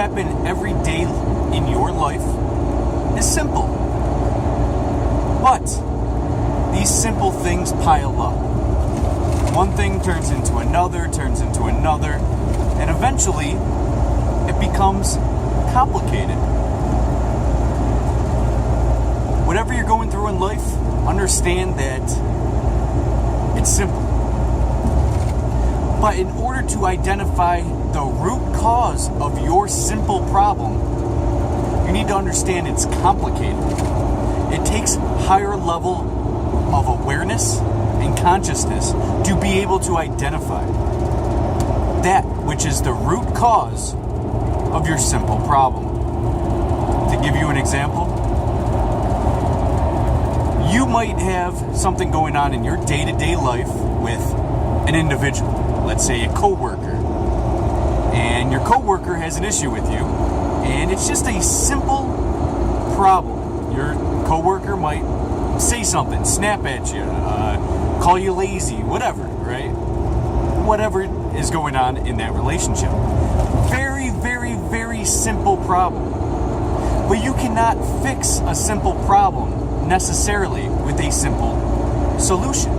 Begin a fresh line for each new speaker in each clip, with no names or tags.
happen every day in your life is simple. But these simple things pile up. One thing turns into another, and eventually it becomes complicated. Whatever you're going through in life, understand that it's simple. But in order to identify the root cause of your simple problem, you need to understand it's complicated. It takes higher level of awareness and consciousness to be able to identify that which is the root cause of your simple problem. To give you an example, you might have something going on in your day-to-day life with an individual, let's say a coworker, and your coworker has an issue with you, and it's just a simple problem. Your coworker might say something, snap at you, call you lazy, whatever, right? Whatever is going on in that relationship. Very, very, very simple problem. But you cannot fix a simple problem necessarily with a simple solution.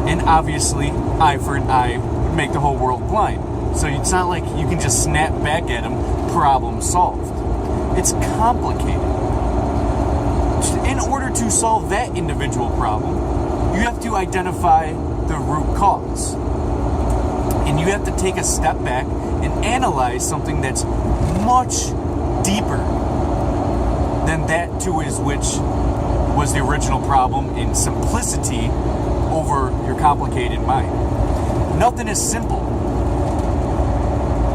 And obviously, eye for an eye would make the whole world blind. So it's not like you can just snap back at them, problem solved. It's complicated. In order to solve that individual problem, you have to identify the root cause. And you have to take a step back and analyze something that's much deeper than that to which was the original problem in simplicity over your complicated mind. Nothing is simple.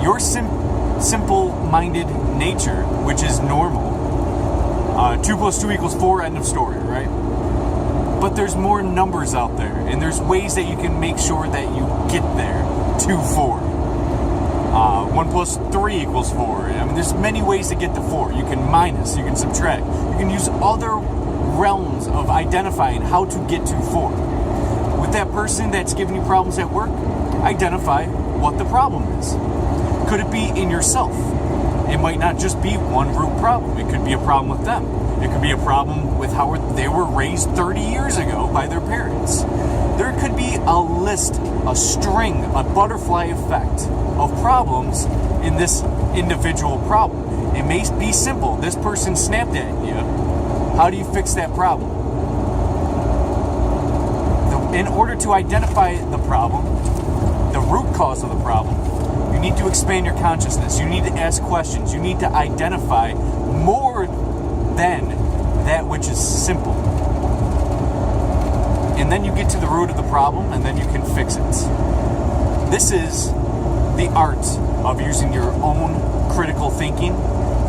Your simple-minded nature, which is normal, 2 + 2 = 4, end of story, right? But there's more numbers out there, and there's ways that you can make sure that you get there to 4. 1 + 3 = 4. I mean, there's many ways to get to 4. You can minus, you can subtract, you can use other realms of identifying how to get to 4. With that person that's giving you problems at work, identify what the problem is. Could it be in yourself? It might not just be one root problem. It could be a problem with them. It could be a problem with how they were raised 30 years ago by their parents. There could be a list, a string, a butterfly effect of problems in this individual problem. It may be simple. This person snapped at you. How do you fix that problem? In order to identify the problem, the root cause of the problem, you need to expand your consciousness. You need to ask questions. You need to identify more than that which is simple. And then you get to the root of the problem, and then you can fix it. This is the art of using your own critical thinking,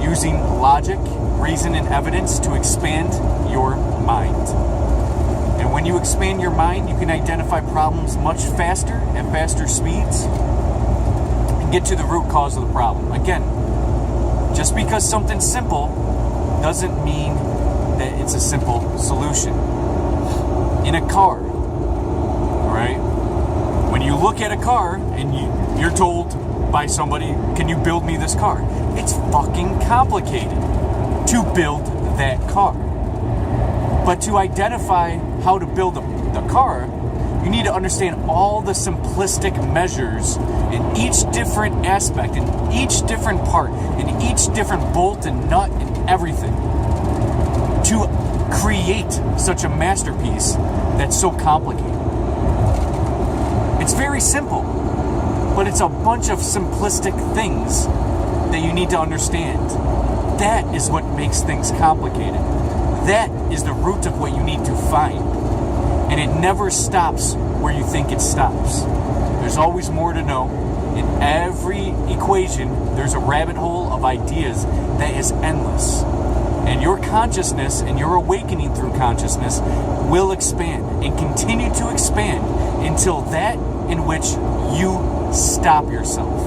using logic, reason, and evidence to expand your mind. And when you expand your mind, you can identify problems much faster, at faster speeds, and get to the root cause of the problem. Again, just because something's simple doesn't mean that it's a simple solution. In a car, right? When you look at a car and you're told by somebody, can you build me this car? It's fucking complicated to build that car. But to identify how to build the car, you need to understand all the simplistic measures in each different aspect, in each different part, in each different bolt and nut and everything to create such a masterpiece that's so complicated. It's very simple, but it's a bunch of simplistic things that you need to understand. That is what makes things complicated. That is the root of what you need to find. And it never stops where you think it stops. There's always more to know. In every equation, there's a rabbit hole of ideas that is endless. And your consciousness and your awakening through consciousness will expand and continue to expand until that in which you stop yourself.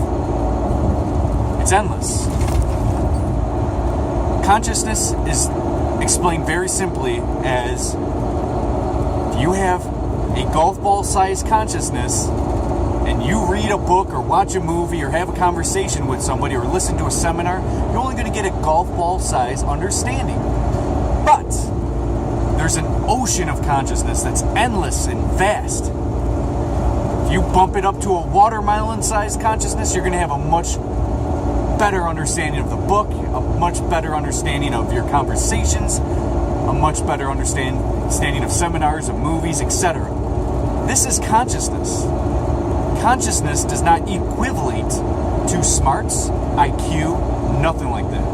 It's endless. Consciousness is explained very simply as if you have a golf ball sized consciousness and you read a book or watch a movie or have a conversation with somebody or listen to a seminar, you're only going to get a golf ball size understanding. But there's an ocean of consciousness that's endless and vast. If you bump it up to a watermelon sized consciousness, you're going to have a much better understanding of the book, a much better understanding of your conversations, a much better understanding of seminars, of movies, etc. This is consciousness. Consciousness does not equivalent to smarts, IQ, nothing like that.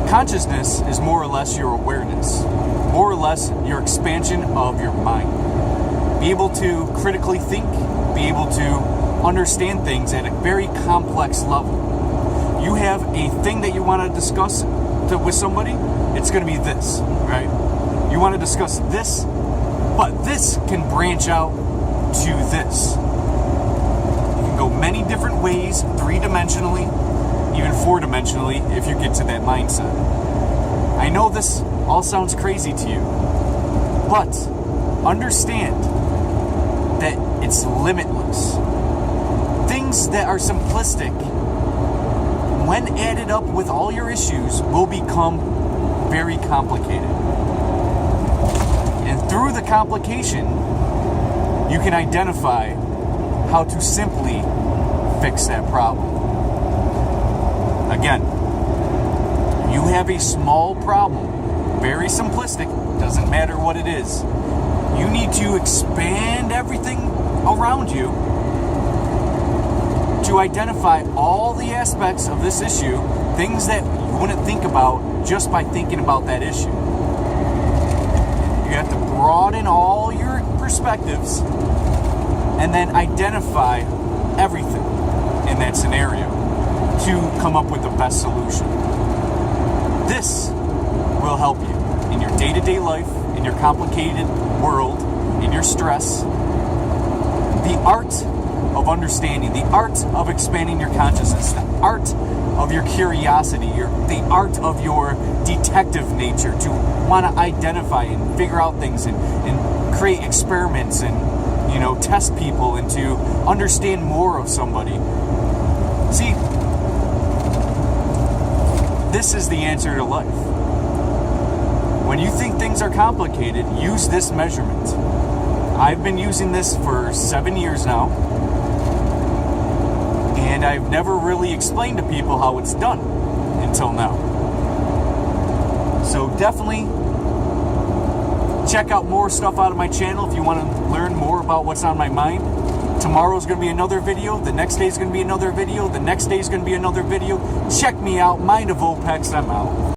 Consciousness is more or less your awareness, more or less your expansion of your mind. Be able to critically think, be able to understand things at a very complex level. You have a thing that you want to discuss with somebody, it's going to be this, right? You want to discuss this, but this can branch out to this. You can go many different ways, 3-dimensionally, even 4-dimensionally, if you get to that mindset. I know this all sounds crazy to you, but understand that it's limitless. Things that are simplistic, when added up with all your issues, will become very complicated. And through the complication, you can identify how to simply fix that problem. Again, you have a small problem, very simplistic, doesn't matter what it is. You need to expand everything around you to identify all the aspects of this issue, things that you wouldn't think about just by thinking about that issue. You have to broaden all your perspectives and then identify everything in that scenario to come up with the best solution. This will help you in your day-to-day life, in your complicated world, in your stress. The art of understanding, the art of expanding your consciousness, the art of your curiosity, the art of your detective nature to want to identify and figure out things and create experiments and, test people and to understand more of somebody. See, this is the answer to life. When you think things are complicated, use this measurement. I've been using this for 7 years now, and I've never really explained to people how it's done until now. So definitely check out more stuff out of my channel if you want to learn more about what's on my mind. Tomorrow's going to be another video. The next day is going to be another video. The next day is going to be another video. Check me out. Mind of Opex. I'm out.